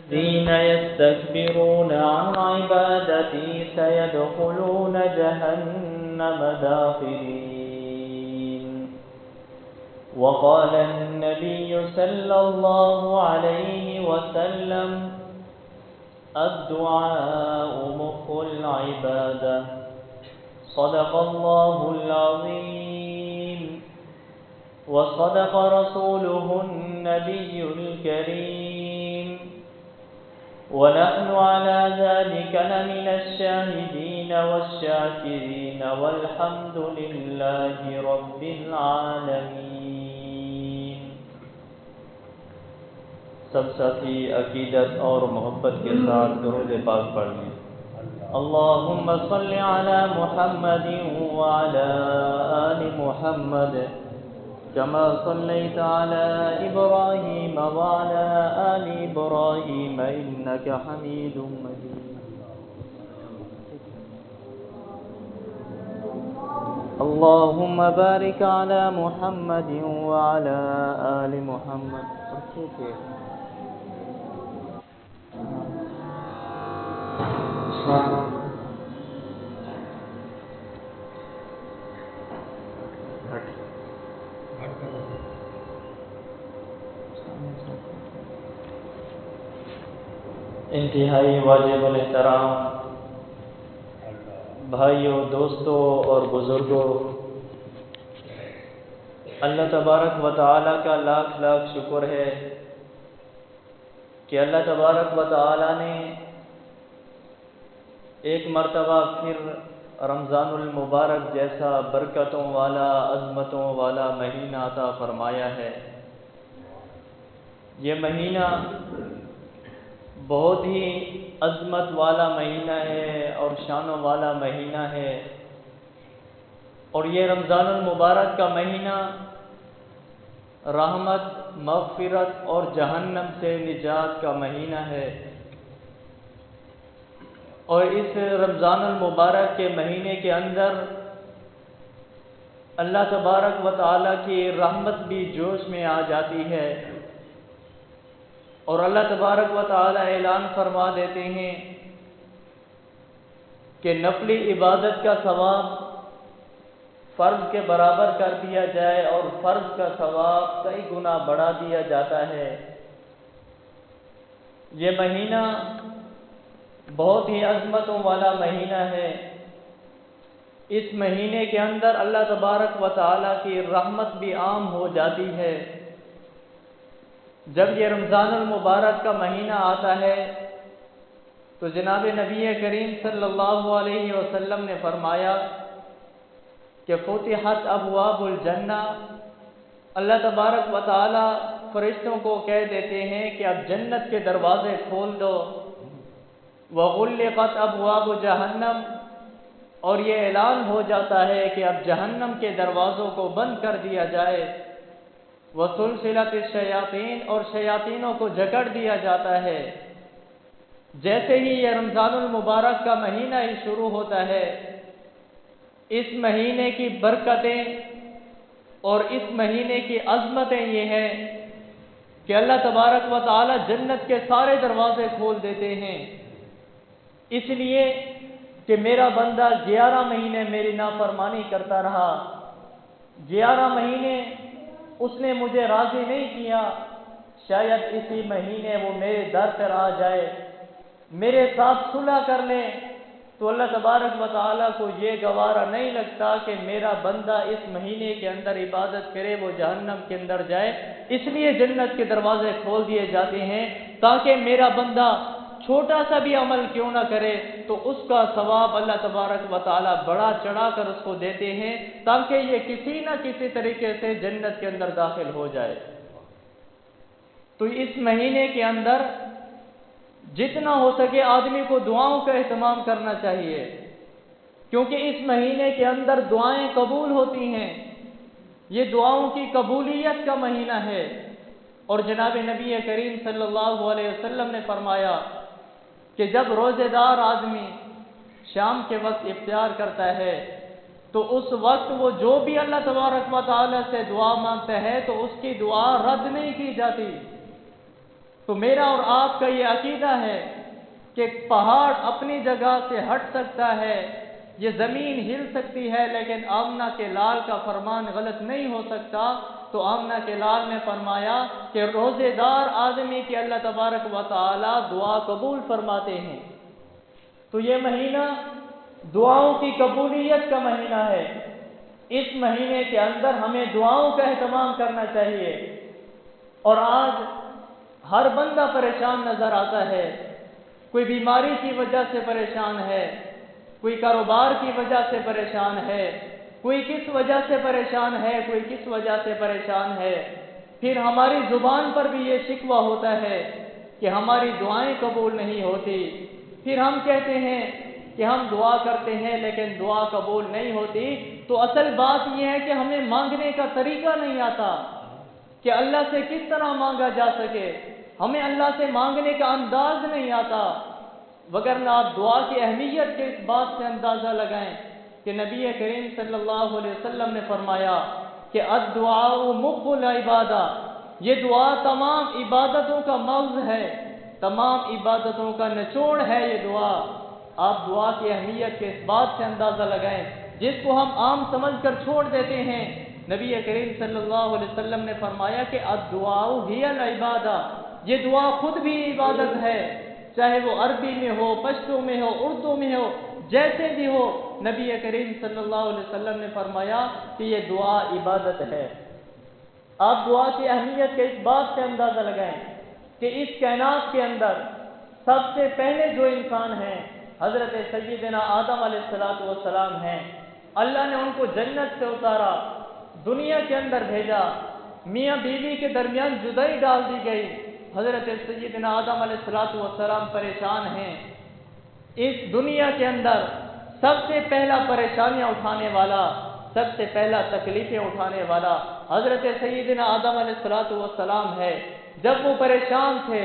الذين يستكبرون عن عبادتي سيدخلون جهنم داخرين. وقال النبي صلى الله عليه وسلم: الدعاء مخ العبادة. صدق الله العظيم وصدق رسوله النبي الكريم، ونحن على ذلك لمن الشاهدين والشاكرين، والحمد لله رب العالمين. سب ساتھی عقیدت اور محبت کے ساتھ درود پاک پڑھ لیں. اللہم صل علی محمد وعلی آل محمد كما صليت على إبراهيم وعلى آل إبراهيم إنك حميد مجيد. اللهم بارك على محمد وعلى آل محمد. انتہائی واجب الاحترام بھائیوں، دوستوں اور بزرگوں، اللہ تبارک و تعالیٰ کا لاکھ لاکھ شکر ہے کہ اللہ تبارک و تعالیٰ نے ایک مرتبہ پھر رمضان المبارک جیسا برکتوں والا، عظمتوں والا مہینہ عطا فرمایا ہے. یہ مہینہ بہت ہی عظمت والا مہینہ ہے اور شانوں والا مہینہ ہے، اور یہ رمضان المبارک کا مہینہ رحمت، مغفرت اور جہنم سے نجات کا مہینہ ہے. اور اس رمضان المبارک کے مہینے کے اندر اللہ تبارک و تعالیٰ کی رحمت بھی جوش میں آ جاتی ہے، اور اللہ تبارک و تعالیٰ اعلان فرما دیتے ہیں کہ نفلی عبادت کا ثواب فرض کے برابر کر دیا جائے اور فرض کا ثواب کئی گنا بڑھا دیا جاتا ہے. یہ مہینہ بہت ہی عظمتوں والا مہینہ ہے. اس مہینے کے اندر اللہ تبارک و تعالیٰ کی رحمت بھی عام ہو جاتی ہے. جب یہ رمضان المبارک کا مہینہ آتا ہے تو جناب نبی کریم صلی اللہ علیہ وسلم نے فرمایا کہ فتحت ابواب الجنہ، اللہ تبارک و تعالی فرشتوں کو کہہ دیتے ہیں کہ اب جنت کے دروازے کھول دو. وغلقت ابواب جہنم، اور یہ اعلان ہو جاتا ہے کہ اب جہنم کے دروازوں کو بند کر دیا جائے. وسلسلت الشیاطین، اور شیاطینوں کو جکڑ دیا جاتا ہے. جیسے ہی یہ رمضان المبارک کا مہینہ ہی شروع ہوتا ہے، اس مہینے کی برکتیں اور اس مہینے کی عظمتیں یہ ہیں کہ اللہ تبارک و تعالی جنت کے سارے دروازے کھول دیتے ہیں، اس لیے کہ میرا بندہ 11 مہینے میری نافرمانی کرتا رہا، 11 مہینے اس نے مجھے راضی نہیں کیا، شاید اسی مہینے وہ میرے در پر آ جائے، میرے ساتھ صلح کر لے. تو اللہ تبارک و تعالیٰ کو یہ گوارا نہیں لگتا کہ میرا بندہ اس مہینے کے اندر عبادت کرے، وہ جہنم کے اندر جائے. اس لیے جنت کے دروازے کھول دیے جاتے ہیں تاکہ میرا بندہ چھوٹا سا بھی عمل کیوں نہ کرے تو اس کا ثواب اللہ تبارک و تعالیٰ بڑا چڑھا کر اس کو دیتے ہیں، تاکہ یہ کسی نہ کسی طریقے سے جنت کے اندر داخل ہو جائے. تو اس مہینے کے اندر جتنا ہو سکے آدمی کو دعاؤں کا اہتمام کرنا چاہیے، کیونکہ اس مہینے کے اندر دعائیں قبول ہوتی ہیں. یہ دعاؤں کی قبولیت کا مہینہ ہے. اور جناب نبی کریم صلی اللہ علیہ وسلم نے فرمایا کہ جب روزے دار آدمی شام کے وقت افطار کرتا ہے تو اس وقت وہ جو بھی اللہ تبارک و تعالی سے دعا مانگتا ہے تو اس کی دعا رد نہیں کی جاتی. تو میرا اور آپ کا یہ عقیدہ ہے کہ پہاڑ اپنی جگہ سے ہٹ سکتا ہے، یہ زمین ہل سکتی ہے، لیکن آمنہ کے لال کا فرمان غلط نہیں ہو سکتا۔ تو آمنہ کے لال نے فرمایا کہ روزے دار آدمی کی اللہ تبارک و تعالی دعا قبول فرماتے ہیں۔ تو یہ مہینہ دعاؤں کی قبولیت کا مہینہ ہے۔ اس مہینے کے اندر ہمیں دعاؤں کا اہتمام کرنا چاہیے۔ اور آج ہر بندہ پریشان نظر آتا ہے، کوئی بیماری کی وجہ سے پریشان ہے، کوئی کاروبار کی وجہ سے پریشان ہے، کوئی کس وجہ سے پریشان ہے، کوئی کس وجہ سے پریشان ہے۔ پھر ہماری زبان پر بھی یہ شکوہ ہوتا ہے کہ ہماری دعائیں قبول نہیں ہوتی۔ پھر ہم کہتے ہیں کہ ہم دعا کرتے ہیں لیکن دعا قبول نہیں ہوتی۔ تو اصل بات یہ ہے کہ ہمیں مانگنے کا طریقہ نہیں آتا کہ اللہ سے کس طرح مانگا جا سکے، ہمیں اللہ سے مانگنے کا انداز نہیں آتا۔ وگرنہ آپ دعا کی اہمیت کے اس بات سے اندازہ لگائیں کہ نبی کریم صلی اللہ علیہ وسلم نے فرمایا کہ الدعاء مخ العبادہ، یہ دعا تمام عبادتوں کا مغز ہے، تمام عبادتوں کا نچوڑ ہے یہ دعا۔ آپ دعا کی اہمیت کے اس بات سے اندازہ لگائیں جس کو ہم عام سمجھ کر چھوڑ دیتے ہیں۔ نبی کریم صلی اللہ علیہ وسلم نے فرمایا کہ الدعاء ہی العبادہ، یہ دعا خود بھی عبادت ہے، چاہے وہ عربی میں ہو، پشتو میں ہو، اردو میں ہو، جیسے بھی ہو۔ نبی کریم صلی اللہ علیہ وسلم نے فرمایا کہ یہ دعا عبادت ہے۔ آپ دعا کی اہمیت کے اس بات سے اندازہ لگائیں کہ اس کائنات کے اندر سب سے پہلے جو انسان ہیں حضرت سیدنا آدم علیہ السلام ہیں۔ اللہ نے ان کو جنت سے اتارا، دنیا کے اندر بھیجا، میاں بیوی کے درمیان جدائی ڈال دی گئی۔ حضرت سیدنا آدم علیہ السلام پریشان ہیں۔ اس دنیا کے اندر سب سے پہلا پریشانیاں اٹھانے والا، سب سے پہلا تکلیفیں اٹھانے والا حضرت سیدنا آدم علیہ السلام ہے۔ جب وہ پریشان تھے،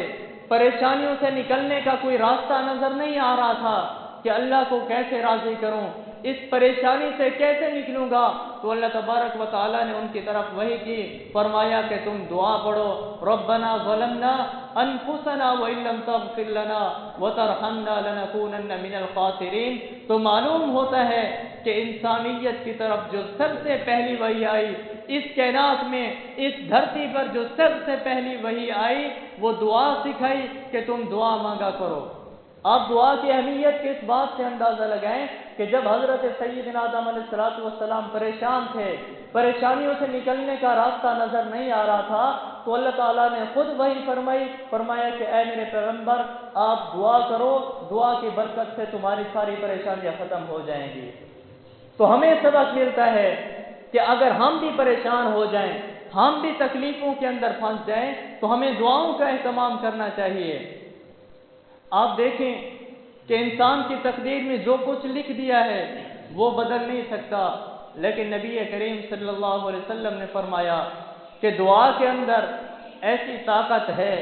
پریشانیوں سے نکلنے کا کوئی راستہ نظر نہیں آ رہا تھا کہ اللہ کو کیسے راضی کروں، اس پریشانی سے کیسے نکلوں گا، تو اللہ تبارک و تعالیٰ نے ان کی طرف وحی کی، فرمایا کہ تم دعا پڑھو، ربنا ظلمنا انفسنا وان لم تغفر لنا وترحمنا لنکونن من الخاسرین۔ تو معلوم ہوتا ہے کہ انسانیت کی طرف جو سب سے پہلی وحی آئی، اس کائنات میں، اس دھرتی پر جو سب سے پہلی وحی آئی، وہ دعا سکھائی کہ تم دعا مانگا کرو۔ آپ دعا کی اہمیت کے اس بات سے اندازہ لگائیں کہ جب حضرت سیدنا آدم علیہ السلام پریشان تھے، پریشانیوں سے نکلنے کا راستہ نظر نہیں آ رہا تھا، تو اللہ تعالیٰ نے خود وحی فرمایا کہ اے میرے پیغمبر، آپ دعا کرو، دعا کی برکت سے تمہاری ساری پریشانیاں ختم ہو جائیں گی۔ تو ہمیں سبق ملتا ہے کہ اگر ہم بھی پریشان ہو جائیں، ہم بھی تکلیفوں کے اندر پھنس جائیں، تو ہمیں دعاؤں کا اہتمام کرنا چاہیے۔ آپ دیکھیں کہ انسان کی تقدیر میں جو کچھ لکھ دیا ہے وہ بدل نہیں سکتا، لیکن نبی کریم صلی اللہ علیہ وسلم نے فرمایا کہ دعا کے اندر ایسی طاقت ہے،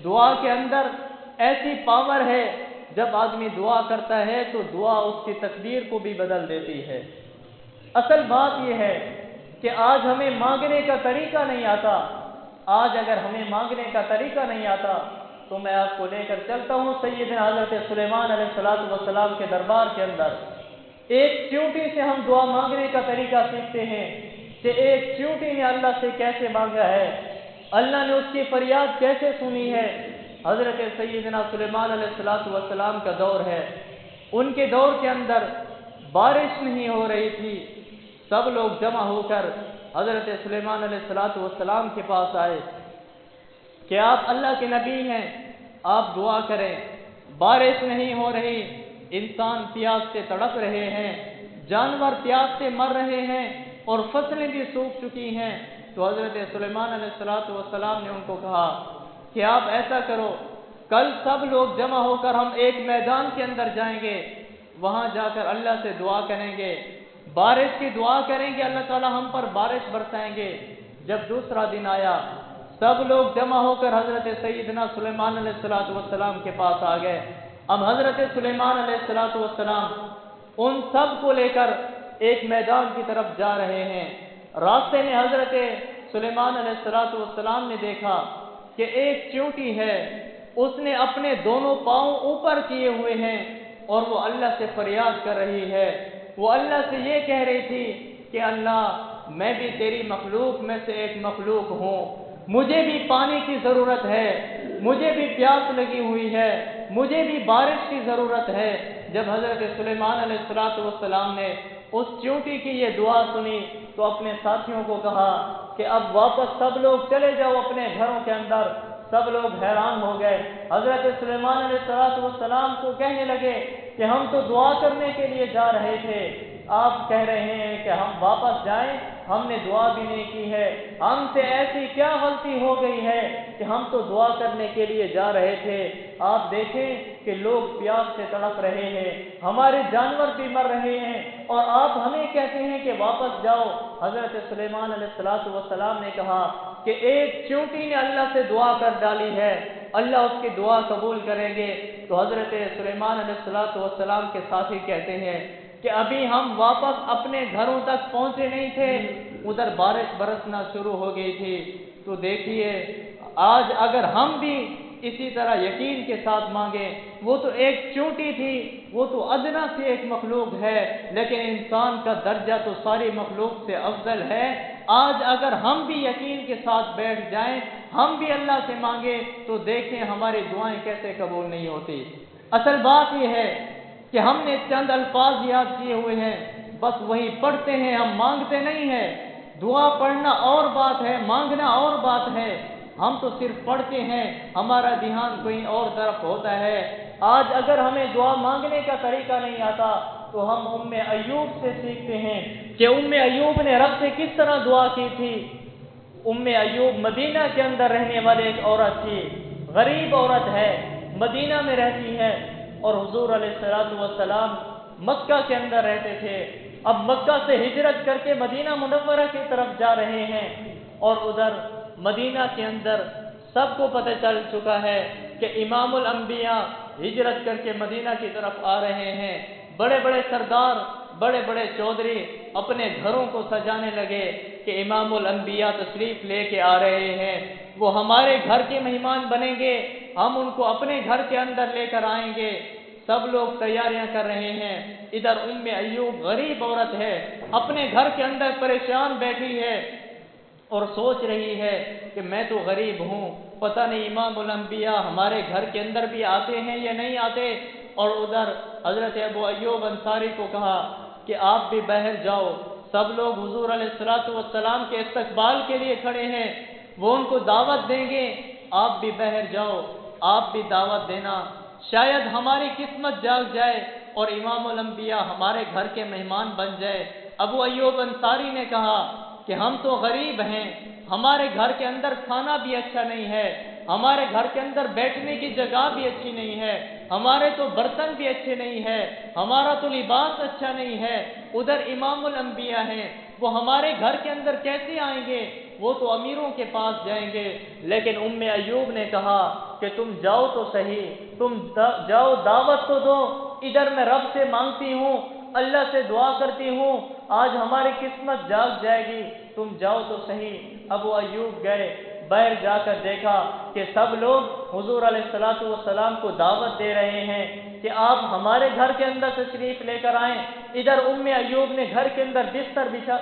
دعا کے اندر ایسی پاور ہے، جب آدمی دعا کرتا ہے تو دعا اس کی تقدیر کو بھی بدل دیتی ہے۔ اصل بات یہ ہے کہ آج ہمیں مانگنے کا طریقہ نہیں آتا۔ آج اگر ہمیں مانگنے کا طریقہ نہیں آتا تو میں آپ کو لے کر چلتا ہوں سیدنا حضرت سلیمان علیہ السلام کے دربار کے اندر۔ ایک چیونٹی سے ہم دعا مانگنے کا طریقہ سیکھتے ہیں کہ ایک چیونٹی نے اللہ سے کیسے مانگا ہے، اللہ نے اس کی فریاد کیسے سنی ہے۔ حضرت سیدنا سلیمان علیہ السلام کا دور ہے، ان کے دور کے اندر بارش نہیں ہو رہی تھی، سب لوگ جمع ہو کر حضرت سلیمان علیہ السلام کے پاس آئے کہ آپ اللہ کے نبی ہیں، آپ دعا کریں، بارش نہیں ہو رہی، انسان پیاس سے تڑپ رہے ہیں، جانور پیاس سے مر رہے ہیں اور فصلیں بھی سوکھ چکی ہیں۔ تو حضرت سلیمان علیہ السلام نے ان کو کہا کہ آپ ایسا کرو، کل سب لوگ جمع ہو کر ہم ایک میدان کے اندر جائیں گے، وہاں جا کر اللہ سے دعا کریں گے، بارش کی دعا کریں گے، اللہ تعالی ہم پر بارش برسائیں گے۔ جب دوسرا دن آیا، سب لوگ جمع ہو کر حضرت سیدنا سلیمان علیہ السلام کے پاس آ گئے۔ اب حضرت سلیمان علیہ السلام ان سب کو لے کر ایک میدان کی طرف جا رہے ہیں۔ راستے میں حضرت سلیمان علیہ السلام نے دیکھا کہ ایک چیونٹی ہے، اس نے اپنے دونوں پاؤں اوپر کیے ہوئے ہیں اور وہ اللہ سے فریاد کر رہی ہے۔ وہ اللہ سے یہ کہہ رہی تھی کہ اللہ میں بھی تیری مخلوق میں سے ایک مخلوق ہوں، مجھے بھی پانی کی ضرورت ہے، مجھے بھی پیاس لگی ہوئی ہے، مجھے بھی بارش کی ضرورت ہے۔ جب حضرت سلیمان علیہ السلام نے اس چیونٹی کی یہ دعا سنی تو اپنے ساتھیوں کو کہا کہ اب واپس سب لوگ چلے جاؤ اپنے گھروں کے اندر۔ سب لوگ حیران ہو گئے، حضرت سلیمان علیہ السلام کو کہنے لگے کہ ہم تو دعا کرنے کے لیے جا رہے تھے، آپ کہہ رہے ہیں کہ ہم واپس جائیں، ہم نے دعا بھی نہیں کی ہے، ہم سے ایسی کیا غلطی ہو گئی ہے کہ ہم تو دعا کرنے کے لیے جا رہے تھے۔ آپ دیکھیں کہ لوگ پیاس سے تڑپ رہے ہیں، ہمارے جانور بھی مر رہے ہیں اور آپ ہمیں کہتے ہیں کہ واپس جاؤ۔ حضرت سلیمان علیہ السلام نے کہا کہ ایک چیونٹی نے اللہ سے دعا کر ڈالی ہے، اللہ اس کی دعا قبول کریں گے۔ تو حضرت سلیمان علیہ السلام کے ساتھی کہتے ہیں کہ ابھی ہم واپس اپنے گھروں تک پہنچے نہیں تھے، ادھر بارش برسنا شروع ہو گئی تھی۔ تو دیکھیے آج اگر ہم بھی اسی طرح یقین کے ساتھ مانگیں، وہ تو ایک چیونٹی تھی، وہ تو ادنا سے ایک مخلوق ہے، لیکن انسان کا درجہ تو ساری مخلوق سے افضل ہے۔ آج اگر ہم بھی یقین کے ساتھ بیٹھ جائیں، ہم بھی اللہ سے مانگیں، تو دیکھیں ہماری دعائیں کیسے قبول نہیں ہوتی۔ اصل بات یہ ہے کہ ہم نے چند الفاظ یاد کیے ہوئے ہیں، بس وہی پڑھتے ہیں، ہم مانگتے نہیں ہیں۔ دعا پڑھنا اور بات ہے، مانگنا اور بات ہے۔ ہم تو صرف پڑھتے ہیں، ہمارا دھیان کوئی اور طرف ہوتا ہے۔ آج اگر ہمیں دعا مانگنے کا طریقہ نہیں آتا تو ہم ام ایوب سے سیکھتے ہیں کہ ام ایوب نے رب سے کس طرح دعا کی تھی۔ ام ایوب مدینہ کے اندر رہنے والے ایک عورت تھی، غریب عورت ہے، مدینہ میں رہتی ہے، اور حضور علیہ السلام مکہ کے اندر رہتے تھے۔ اب مکہ سے ہجرت کر کے مدینہ منورہ کی طرف جا رہے ہیں، اور ادھر مدینہ کے اندر سب کو پتہ چل چکا ہے کہ امام الانبیاء ہجرت کر کے مدینہ کی طرف آ رہے ہیں۔ بڑے بڑے سردار، بڑے بڑے چودھری اپنے گھروں کو سجانے لگے کہ امام الانبیاء تشریف لے کے آ رہے ہیں، وہ ہمارے گھر کے مہمان بنیں گے، ہم ان کو اپنے گھر کے اندر لے کر آئیں گے۔ سب لوگ تیاریاں کر رہے ہیں۔ ادھر ام ایوب غریب عورت ہے، اپنے گھر کے اندر پریشان بیٹھی ہے اور سوچ رہی ہے کہ میں تو غریب ہوں، پتہ نہیں امام الانبیاء ہمارے گھر کے اندر بھی آتے ہیں یا نہیں آتے۔ اور ادھر حضرت ابو ایوب انصاری کو کہا کہ آپ بھی باہر جاؤ۔ سب لوگ حضور علیہ السلام کے استقبال کے لیے کھڑے ہیں، وہ ان کو دعوت دیں گے، آپ بھی باہر جاؤ، آپ بھی دعوت دینا، شاید ہماری قسمت جاگ جائے اور امام الانبیاء ہمارے گھر کے مہمان بن جائے۔ ابو ایوب انصاری نے کہا کہ ہم تو غریب ہیں، ہمارے گھر کے اندر کھانا بھی اچھا نہیں ہے، ہمارے گھر کے اندر بیٹھنے کی جگہ بھی اچھی نہیں ہے، ہمارے تو برتن بھی اچھے نہیں ہیں، ہمارا تو لباس اچھا نہیں ہے، ادھر امام الانبیاء ہیں، وہ ہمارے گھر کے اندر کیسے آئیں گے، وہ تو امیروں کے پاس جائیں گے۔ لیکن ام ایوب نے کہا کہ تم جاؤ تو صحیح، تم جاؤ، دعوت تو دو، ادھر میں رب سے مانگتی ہوں، اللہ سے دعا کرتی ہوں، آج ہماری قسمت جاگ جائے گی، تم جاؤ تو صحیح۔ ابو ایوب گئے، باہر جا کر دیکھا کہ سب لوگ حضور علیہ السلام کو دعوت دے رہے ہیں کہ آپ ہمارے گھر کے اندر تشریف لے کر آئیں۔ ادھر ام ایوب نے گھر کے اندر بستر بچھا،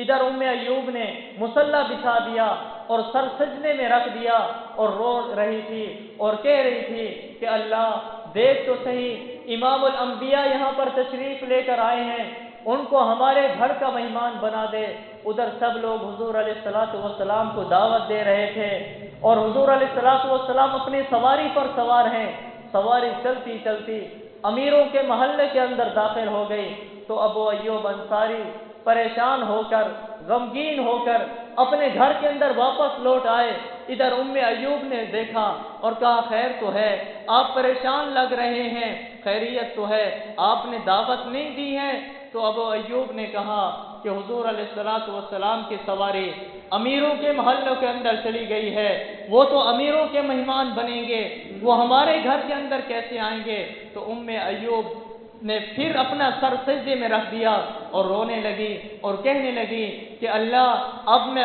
ادھر ام ایوب نے مصلی بچھا دیا اور سر سجدے میں رکھ دیا اور رو رہی تھی اور کہہ رہی تھی کہ اللہ دیکھ تو صحیح، امام الانبیاء یہاں پر تشریف لے کر آئے ہیں، ان کو ہمارے گھر کا مہمان بنا دے۔ ادھر سب لوگ حضور علیہ السلام کو دعوت دے رہے تھے اور حضور علیہ السلام اپنی سواری پر سوار ہیں۔ سواری چلتی چلتی امیروں کے محلے کے اندر داخل ہو گئی تو ابو ایوب انصاری پریشان ہو کر، غمگین ہو کر اپنے گھر کے اندر واپس لوٹ آئے۔ ادھر ام ایوب نے دیکھا اور کہا خیر تو ہے، آپ پریشان لگ رہے ہیں، خیریت تو ہے، آپ نے دعوت نہیں دی ہے؟ تو ابو ایوب نے کہا کہ حضور علیہ السلام کی سواری امیروں کے محلوں کے اندر چلی گئی ہے، وہ تو امیروں کے مہمان بنیں گے، وہ ہمارے گھر کے اندر کیسے آئیں گے؟ تو ام ایوب نے پھر اپنا سر سجدے میں رکھ دیا اور رونے لگی اور کہنے لگی کہ اللہ اب میں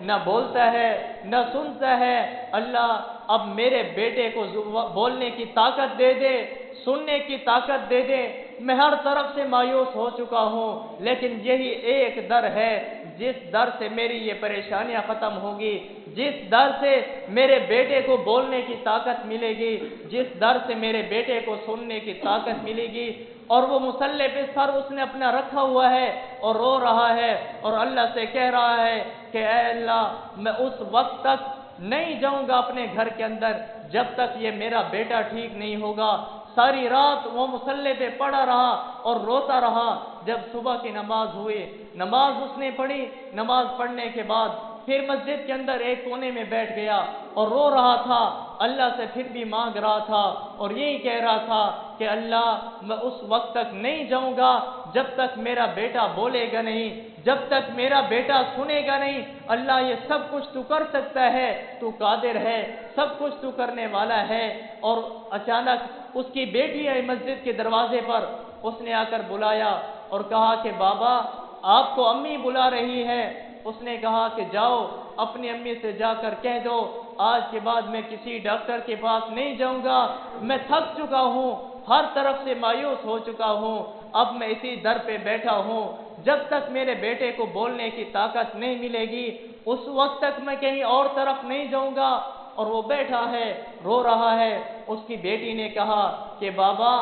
نہ بولتا ہے نہ سنتا ہے۔ اللہ اب میرے بیٹے کو بولنے کی طاقت دے دے، سننے کی طاقت دے دے۔ میں ہر طرف سے مایوس ہو چکا ہوں، لیکن یہی ایک در ہے جس در سے میری یہ پریشانیاں ختم ہوگی، جس در سے میرے بیٹے کو بولنے کی طاقت ملے گی، جس در سے میرے بیٹے کو سننے کی طاقت ملے گی۔ اور وہ مصلی پہ سر اس نے اپنا رکھا ہوا ہے اور رو رہا ہے اور اللہ سے کہہ رہا ہے کہ اے اللہ، میں اس وقت تک نہیں جاؤں گا اپنے گھر کے اندر جب تک یہ میرا بیٹا ٹھیک نہیں ہوگا۔ ساری رات وہ مصلی پہ پڑا رہا اور روتا رہا۔ جب صبح کی نماز ہوئی، نماز اس نے پڑھی، نماز پڑھنے کے بعد پھر مسجد کے اندر ایک کونے میں بیٹھ گیا اور رو رہا تھا، اللہ سے پھر بھی مانگ رہا تھا اور یہی کہہ رہا تھا کہ اللہ، میں اس وقت تک نہیں جاؤں گا جب تک میرا بیٹا بولے گا نہیں، جب تک میرا بیٹا سنے گا نہیں۔ اللہ یہ سب کچھ تو کر سکتا ہے، تو قادر ہے، سب کچھ تو کرنے والا ہے۔ اور اچانک اس کی بیٹی آئی مسجد کے دروازے پر، اس نے آ کر بلایا اور کہا کہ بابا، آپ کو امی بلا رہی ہے۔ اس نے کہا کہ جاؤ اپنی امی سے جا کر کہہ دو آج کے بعد میں کسی ڈاکٹر کے پاس نہیں جاؤں گا، میں تھک چکا ہوں، ہر طرف سے مایوس ہو چکا ہوں، اب میں اسی در پہ بیٹھا ہوں، جب تک میرے بیٹے کو بولنے کی طاقت نہیں ملے گی اس وقت تک میں کہیں اور طرف نہیں جاؤں گا۔ اور وہ بیٹھا ہے، رو رہا ہے۔ اس کی بیٹی نے کہا کہ بابا،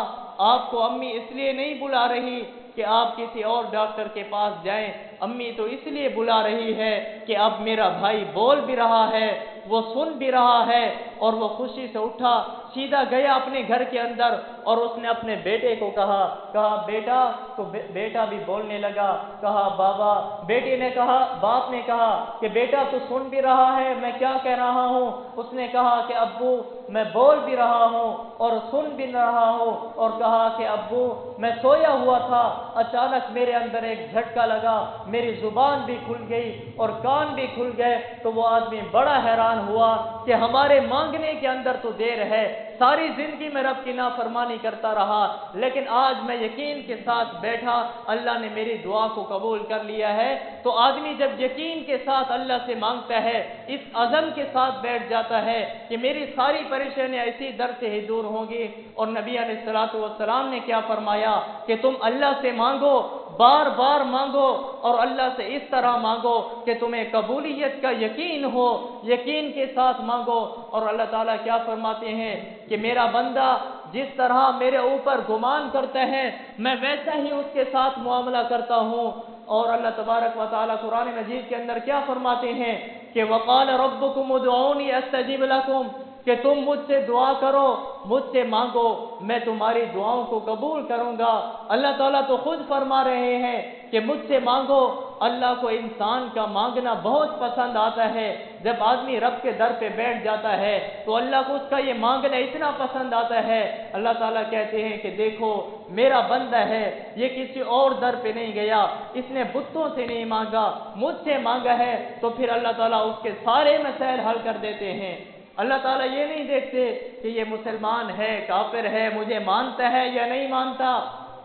آپ کو امی اس لیے نہیں بلا رہی کہ آپ کسی اور ڈاکٹر کے پاس جائیں، امی تو اس لیے بلا رہی ہے کہ اب میرا بھائی بول بھی رہا ہے، وہ سن بھی رہا ہے۔ اور وہ خوشی سے اٹھا، سیدھا گیا اپنے گھر کے اندر اور اس نے اپنے بیٹے کو کہا بیٹا، تو بیٹا بھی بولنے لگا، کہا بابا۔ بیٹی نے کہا، باپ نے کہا کہ بیٹا تو سن بھی رہا ہے میں کیا کہہ رہا ہوں؟ اس نے کہا کہ ابو، میں بول بھی رہا ہوں اور سن بھی رہا ہوں۔ اور کہا کہ ابو، میں سویا ہوا تھا، اچانک میرے اندر ایک جھٹکا لگا، میری زبان بھی کھل گئی اور کان بھی کھل گئے۔ تو وہ آدمی بڑا حیران ہوا کہ ہمارے مانگنے کے اندر تو دیر ہے، ساری زندگی میں رب کی نافرمانی کرتا رہا، لیکن آج میں یقین کے ساتھ بیٹھا، اللہ نے میری دعا کو قبول کر لیا ہے۔ تو آدمی جب یقین کے ساتھ اللہ سے مانگتا ہے، اس عزم کے ساتھ بیٹھ جاتا ہے کہ میری ساری پریشانیاں اسی در سے ہی دور ہوں گی۔ اور نبی علیہ الصلوۃ والسلام نے کیا فرمایا کہ تم اللہ سے مانگو، بار بار مانگو اور اللہ سے اس طرح مانگو کہ تمہیں قبولیت کا یقین ہو، یقین کے ساتھ مانگو۔ اور اللہ تعالیٰ کیا فرماتے ہیں کہ میرا بندہ جس طرح میرے اوپر گمان کرتا ہے میں ویسا ہی اس کے ساتھ معاملہ کرتا ہوں۔ اور اللہ تبارک و تعالیٰ قرآن مجید کے اندر کیا فرماتے ہیں کہ وقال ربکم ادعونی استجب لکم، کہ تم مجھ سے دعا کرو، مجھ سے مانگو، میں تمہاری دعاؤں کو قبول کروں گا۔ اللہ تعالیٰ تو خود فرما رہے ہیں کہ مجھ سے مانگو۔ اللہ کو انسان کا مانگنا بہت پسند آتا ہے۔ جب آدمی رب کے در پہ بیٹھ جاتا ہے تو اللہ کو اس کا یہ مانگنا اتنا پسند آتا ہے۔ اللہ تعالیٰ کہتے ہیں کہ دیکھو میرا بندہ ہے، یہ کسی اور در پہ نہیں گیا، اس نے بتوں سے نہیں مانگا، مجھ سے مانگا ہے، تو پھر اللہ تعالیٰ اس کے سارے مسائل حل کر دیتے ہیں۔ اللہ تعالیٰ یہ نہیں دیکھتے کہ یہ مسلمان ہے، کافر ہے، مجھے مانتا ہے یا نہیں مانتا۔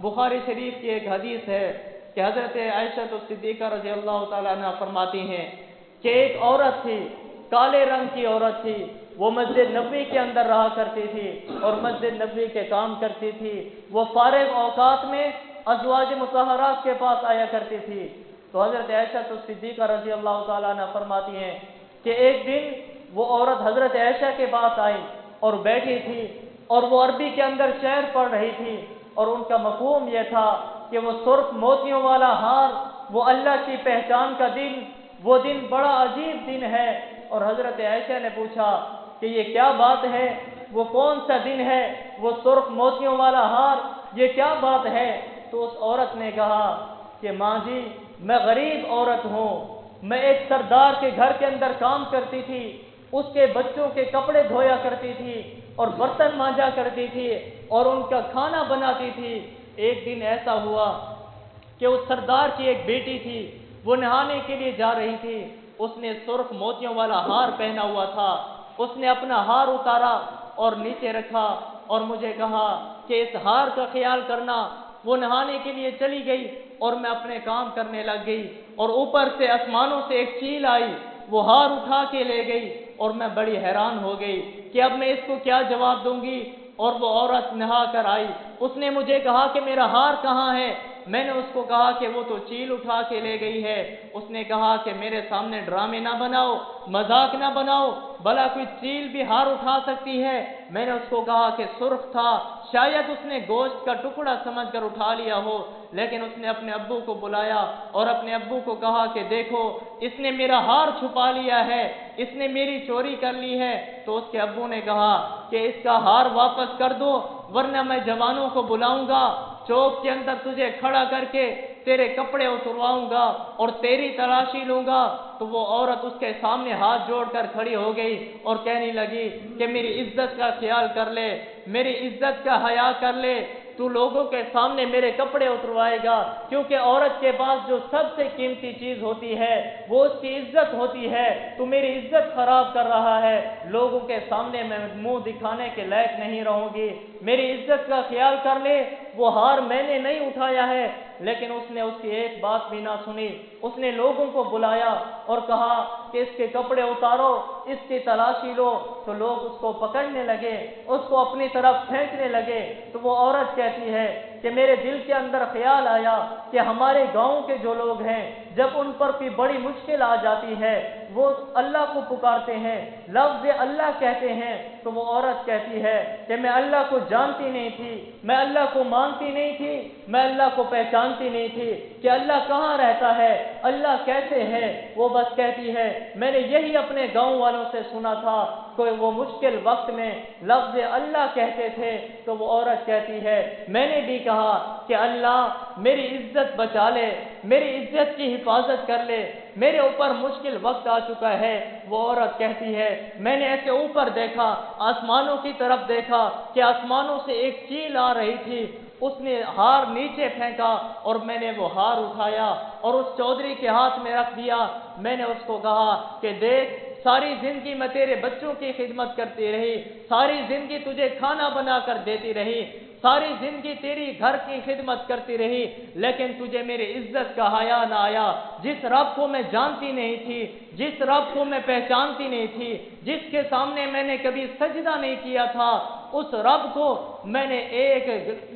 بخاری شریف کی ایک حدیث ہے کہ حضرت عائشہ صدیقہ رضی اللہ تعالیٰ عنہ فرماتی ہیں کہ ایک عورت تھی، کالے رنگ کی عورت تھی، وہ مسجد نبوی کے اندر رہا کرتی تھی اور مسجد نبوی کے کام کرتی تھی۔ وہ فارغ اوقات میں ازواج مطہرات کے پاس آیا کرتی تھی۔ تو حضرت عائشہ صدیقہ رضی اللہ تعالیٰ عنہ فرماتی ہیں کہ ایک دن وہ عورت حضرت عائشہ کے پاس آئی اور بیٹھی تھی اور وہ عربی کے اندر شعر پڑھ رہی تھی، اور ان کا مفہوم یہ تھا کہ وہ سرخ موتیوں والا ہار، وہ اللہ کی پہچان کا دن، وہ دن بڑا عجیب دن ہے۔ اور حضرت عائشہ نے پوچھا کہ یہ کیا بات ہے، وہ کون سا دن ہے، وہ سرخ موتیوں والا ہار، یہ کیا بات ہے؟ تو اس عورت نے کہا کہ ماں جی، میں غریب عورت ہوں، میں ایک سردار کے گھر کے اندر کام کرتی تھی، اس کے بچوں کے کپڑے دھویا کرتی تھی اور برتن مانجا کرتی تھی اور ان کا کھانا بناتی تھی۔ ایک دن ایسا ہوا کہ اس سردار کی ایک بیٹی تھی، وہ نہانے کے لیے جا رہی تھی، اس نے سرخ موتیوں والا ہار پہنا ہوا تھا، اس نے اپنا ہار اتارا اور نیچے رکھا اور مجھے کہا کہ اس ہار کا خیال کرنا۔ وہ نہانے کے لیے چلی گئی اور میں اپنے کام کرنے لگ گئی، اور اوپر سے آسمانوں سے ایک چیل آئی، وہ ہار اٹھا کے لے گئی اور میں بڑی حیران ہو گئی کہ اب میں اس کو کیا جواب دوں گی۔ اور وہ عورت نہا کر آئی، اس نے مجھے کہا کہ میرا ہار کہاں ہے؟ میں نے اس کو کہا کہ وہ تو چیل اٹھا کے لے گئی ہے۔ اس نے کہا کہ میرے سامنے ڈرامے نہ بناؤ، مذاق نہ بناؤ، بھلا کوئی چیل بھی ہار اٹھا سکتی ہے؟ میں نے اس کو کہا کہ سرخ تھا، شاید اس نے گوشت کا ٹکڑا سمجھ کر اٹھا لیا ہو، لیکن اس نے اپنے ابو کو بلایا اور اپنے ابو کو کہا کہ دیکھو اس نے میرا ہار چھپا لیا ہے، اس نے میری چوری کر لی ہے۔ تو اس کے ابو نے کہا کہ اس کا ہار واپس کر دو ورنہ میں جوانوں کو بلاؤں گا، چوک کے اندر تجھے کھڑا کر کے تیرے کپڑے اترواؤں گا اور تیری تلاشی لوں گا۔ تو وہ عورت اس کے سامنے ہاتھ جوڑ کر کھڑی ہو گئی اور کہنے لگی کہ میری عزت کا خیال کر لے، میری عزت کا حیا کر لے، تو لوگوں کے سامنے میرے کپڑے اتروائے گا، کیونکہ عورت کے پاس جو سب سے قیمتی چیز ہوتی ہے وہ اس کی عزت ہوتی ہے۔ تو میری عزت خراب کر رہا ہے، لوگوں کے سامنے میں منہ دکھانے کے لائق نہیں رہوں گی، میری عزت کا خیال کر لے۔ وہ ہار میں نے نہیں اٹھایا ہے، لیکن اس نے اس کی ایک بات بھی نہ سنی۔ اس نے لوگوں کو بلایا اور کہا کہ اس کے کپڑے اتارو، اس کی تلاشی لو۔ تو لوگ اس کو پکڑنے لگے، اس کو اپنی طرف پھینکنے لگے۔ تو وہ عورت کہتی ہے کہ میرے دل کے اندر خیال آیا کہ ہمارے گاؤں کے جو لوگ ہیں جب ان پر کوئی بڑی مشکل آ جاتی ہے وہ اللہ کو پکارتے ہیں، لفظ اللہ کہتے ہیں۔ تو وہ عورت کہتی ہے کہ میں اللہ کو جانتی نہیں تھی، میں اللہ کو مانتی نہیں تھی، میں اللہ کو پہچانتی نہیں تھی کہ اللہ کہاں رہتا ہے، اللہ کیسے ہے۔ وہ بس کہتی ہے میں نے یہی اپنے گاؤں والوں سے سنا تھا کہ وہ مشکل وقت میں لفظ اللہ کہتے تھے۔ تو وہ عورت کہتی ہے میں نے بھی کہا کہ اللہ میری عزت بچا لے، میری عزت کی حفاظت کر لے، میرے اوپر مشکل وقت آ چکا ہے۔ وہ عورت کہتی ہے میں نے ایسے اوپر دیکھا، آسمانوں کی طرف دیکھا کہ آسمانوں سے ایک چیل آ رہی تھی، اس نے ہار نیچے پھینکا اور میں نے وہ ہار اٹھایا اور اس چودھری کے ہاتھ میں رکھ دیا۔ میں نے اس کو کہا کہ دیکھ ساری زندگی میں تیرے بچوں کی خدمت کرتی رہی، ساری زندگی تجھے کھانا بنا کر دیتی رہی، ساری زندگی تیری گھر کی خدمت کرتی رہی، لیکن تجھے میری عزت کا حیا نہ آیا۔ جس رب کو میں جانتی نہیں تھی، جس رب کو میں پہچانتی نہیں تھی، جس کے سامنے میں نے کبھی سجدہ نہیں کیا تھا، اس رب کو میں نے ایک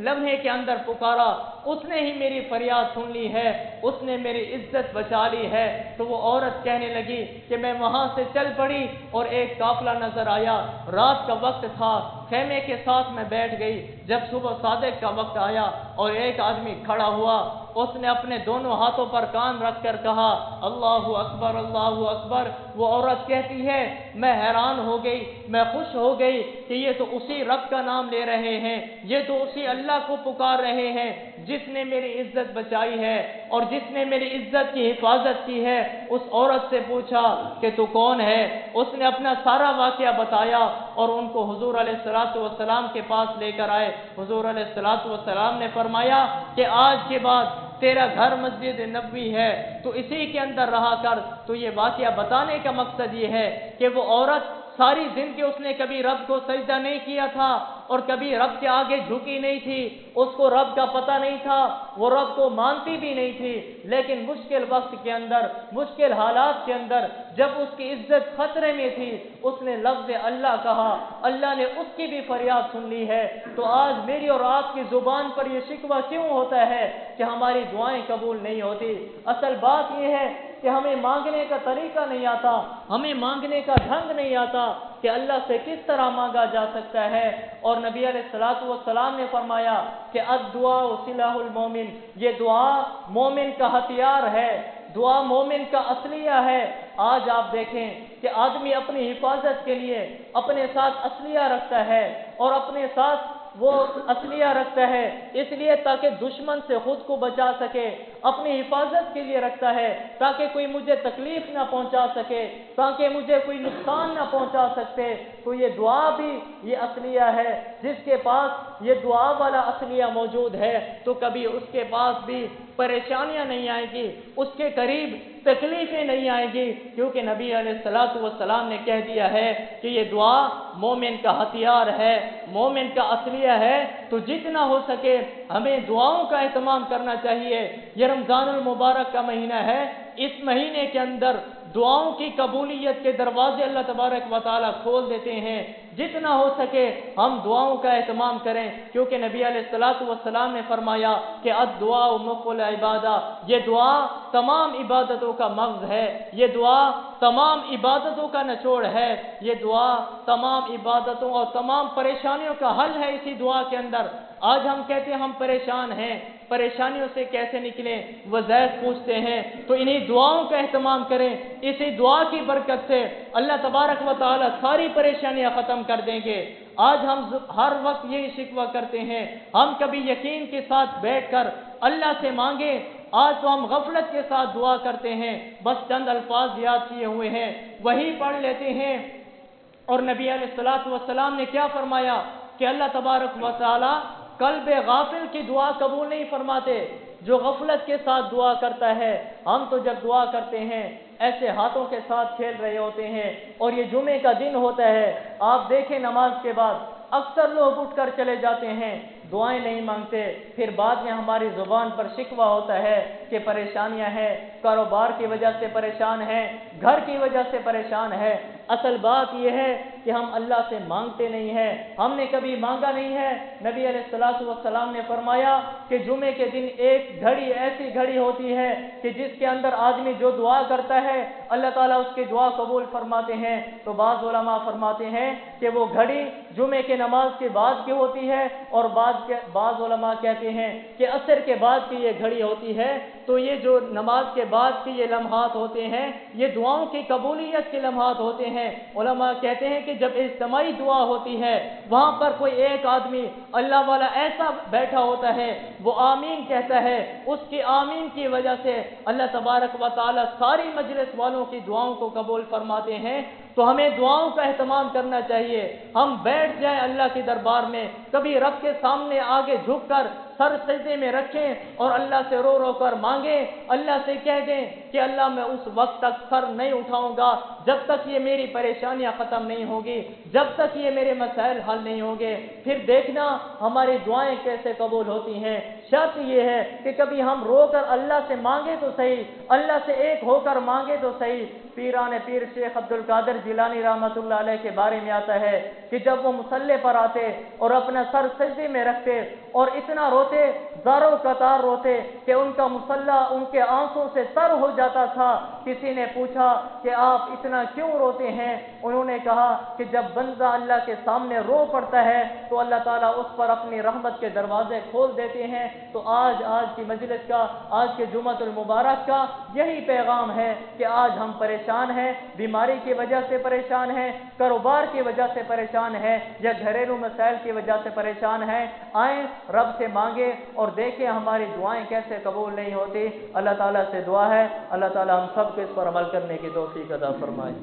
لمحے کے اندر پکارا، اس نے ہی میری فریاد سن لی ہے، اس نے میری عزت بچا لی ہے۔ تو وہ عورت کہنے لگی کہ میں وہاں سے چل پڑی اور ایک قافلہ نظر آیا، رات کا وقت تھا، خیمے کے ساتھ میں بیٹھ گئی۔ جب صبح صادق کا وقت آیا اور ایک آدمی کھڑا ہوا، اس نے اپنے دونوں ہاتھوں پر کان رکھ کر کہا اللہ اکبر اللہ اکبر۔ وہ عورت کہتی ہے میں حیران ہو گئی، میں خوش ہو گئی کہ یہ تو اسی رب کا نام لے رہے ہیں، یہ تو اسی اللہ کو پکار رہے ہیں جس نے میری عزت بچائی ہے اور جس نے میری عزت کی حفاظت کی ہے۔ اس عورت سے پوچھا کہ تو کون ہے؟ اس نے اپنا سارا واقعہ بتایا اور ان کو حضور علیہ الصلوۃ والسلام کے پاس لے کر آئے۔ حضور علیہ الصلوۃ والسلام نے فرمایا کہ آج کے بعد تیرا گھر مسجد نبوی ہے، تو اسی کے اندر رہا کر۔ تو یہ واقعہ بتانے کا مقصد یہ ہے کہ وہ عورت ساری زندگی اس نے کبھی رب کو سجدہ نہیں کیا تھا اور کبھی رب کے آگے جھکی نہیں تھی، اس کو رب کا پتہ نہیں تھا، وہ رب کو مانتی بھی نہیں تھی، لیکن مشکل وقت کے اندر، مشکل حالات کے اندر جب اس کی عزت خطرے میں تھی، اس نے لفظ اللہ کہا، اللہ نے اس کی بھی فریاد سن لی ہے۔ تو آج میری اور آپ کی زبان پر یہ شکوہ کیوں ہوتا ہے کہ ہماری دعائیں قبول نہیں ہوتی؟ اصل بات یہ ہے کہ ہمیں مانگنے کا طریقہ نہیں آتا، ہمیں مانگنے کا ڈھنگ نہیں آتا کہ اللہ سے کس طرح مانگا جا سکتا ہے۔ اور نبی علیہ الصلوۃ والسلام نے فرمایا کہ الدعاء سلاح المومن، یہ دعا مومن کا ہتھیار ہے، دعا مومن کا اسلحہ ہے۔ آج آپ دیکھیں کہ آدمی اپنی حفاظت کے لیے اپنے ساتھ اسلحہ رکھتا ہے اور اپنے ساتھ وہ اسلحہ رکھتا ہے اس لیے تاکہ دشمن سے خود کو بچا سکے، اپنی حفاظت کے لیے رکھتا ہے تاکہ کوئی مجھے تکلیف نہ پہنچا سکے، تاکہ مجھے کوئی نقصان نہ پہنچا سکتے۔ تو یہ دعا بھی یہ اسلحہ ہے، جس کے پاس یہ دعا والا اسلحہ موجود ہے تو کبھی اس کے پاس بھی پریشانیاں نہیں آئیں گی، اس کے قریب تکلیفیں نہیں آئیں گی، کیونکہ نبی علیہ الصلوۃ والسلام نے کہہ دیا ہے کہ یہ دعا مومن کا ہتھیار ہے، مومن کا اسلحہ ہے۔ تو جتنا ہو سکے ہمیں دعاؤں کا اہتمام کرنا چاہیے۔ یہ رمضان المبارک کا مہینہ ہے، اس مہینے کے اندر دعاؤں کی قبولیت کے دروازے اللہ تبارک و تعالی کھول دیتے ہیں۔ جتنا ہو سکے ہم دعاؤں کا اہتمام کریں، کیونکہ نبی علیہ الصلوۃ والسلام نے فرمایا کہ الدعاء مخ العبادہ، یہ دعا تمام عبادتوں کا مغز ہے، یہ دعا تمام عبادتوں کا نچوڑ ہے، یہ دعا تمام عبادتوں اور تمام پریشانیوں کا حل ہے اسی دعا کے اندر۔ آج ہم کہتے ہیں ہم پریشان ہیں، پریشانیوں سے کیسے نکلیں، وظائف پوچھتے ہیں، تو انہی دعاؤں کا اہتمام کریں۔ اسی دعا کی برکت سے اللہ تبارک و تعالی ساری پریشانیاں ختم کر دیں گے۔ آج ہم ہر وقت یہی شکوہ کرتے ہیں، ہم کبھی یقین کے ساتھ بیٹھ کر اللہ سے مانگیں۔ آج تو ہم غفلت کے ساتھ دعا کرتے ہیں، بس چند الفاظ یاد کیے ہوئے ہیں وہی پڑھ لیتے ہیں۔ اور نبی علیہ الصلوۃ والسلام نے کیا فرمایا کہ اللہ تبارک و تعالی قلب غافل کی دعا قبول نہیں فرماتے، جو غفلت کے ساتھ دعا کرتا ہے۔ ہم تو جب دعا کرتے ہیں ایسے ہاتھوں کے ساتھ کھیل رہے ہوتے ہیں، اور یہ جمعے کا دن ہوتا ہے، آپ دیکھیں نماز کے بعد اکثر لوگ اٹھ کر چلے جاتے ہیں، دعائیں نہیں مانگتے، پھر بعد میں ہماری زبان پر شکوہ ہوتا ہے کہ پریشانیاں ہیں، کاروبار کی وجہ سے پریشان ہیں، گھر کی وجہ سے پریشان ہے۔ اصل بات یہ ہے کہ ہم اللہ سے مانگتے نہیں ہیں، ہم نے کبھی مانگا نہیں ہے۔ نبی علیہ الصلوۃ والسلام نے فرمایا کہ جمعے کے دن ایک گھڑی ایسی گھڑی ہوتی ہے کہ جس کے اندر آدمی جو دعا کرتا ہے اللہ تعالیٰ اس کی دعا قبول فرماتے ہیں۔ تو بعض علماء فرماتے ہیں کہ وہ گھڑی جمعے کے نماز کے بعد کی ہوتی ہے، اور بعض علماء کہتے ہیں کہ عصر کے بعد کی یہ گھڑی ہوتی ہے۔ تو یہ جو نماز کے بعد کے یہ لمحات ہوتے ہیں یہ دعاؤں کی قبولیت کے لمحات ہوتے ہیں۔ علماء کہتے ہیں کہ جب اجتماعی دعا ہوتی ہے وہاں پر کوئی ایک آدمی اللہ والا ایسا بیٹھا ہوتا ہے، وہ آمین کہتا ہے، اس کی آمین کی وجہ سے اللہ تبارک و تعالی ساری مجلس والوں کی دعاؤں کو قبول فرماتے ہیں۔ تو ہمیں دعاؤں کا اہتمام کرنا چاہیے، ہم بیٹھ جائیں اللہ کے دربار میں، کبھی رب کے سامنے آگے جھک کر سر سجدے میں رکھیں اور اللہ سے رو رو کر مانگیں، اللہ سے کہہ دیں کہ اللہ میں اس وقت تک سر نہیں اٹھاؤں گا جب تک یہ میری پریشانیاں ختم نہیں ہوگی، جب تک یہ میرے مسائل حل نہیں ہوں گے۔ پھر دیکھنا ہماری دعائیں کیسے قبول ہوتی ہیں۔ شرط یہ ہے کہ کبھی ہم رو کر اللہ سے مانگے تو صحیح، اللہ سے ایک ہو کر مانگے تو صحیح۔ پیران پیر شیخ عبد القادر جیلانی رحمۃ اللہ علیہ کے بارے میں آتا ہے کہ جب وہ مصلی پر آتے اور اپنا سر سجدے میں رکھتے اور اتنا روتے، زاروں قطار روتے کہ ان کا مصلی ان کے آنسوں سے تر ہو جاتا تھا۔ کسی نے پوچھا کہ آپ اتنا کیوں روتے ہیں؟ انہوں نے کہا کہ جب بندہ اللہ کے سامنے رو پڑتا ہے تو اللہ تعالیٰ اس پر اپنی رحمت کے دروازے کھول دیتے ہیں۔ تو آج کی مجلس کا، آج کے جمعۃ المبارک کا یہی پیغام ہے کہ آج ہم پریشان ہیں، بیماری کی وجہ سے پریشان ہیں، کاروبار کی وجہ سے پریشان ہیں، یا گھریلو مسائل کی وجہ سے پریشان ہیں، آئیں رب سے مانگے اور دیکھیں ہماری دعائیں کیسے قبول نہیں ہوتی۔ اللہ تعالیٰ سے دعا ہے اللہ تعالیٰ ہم سب کو اس پر عمل کرنے کی توفیق عطا فرمائے۔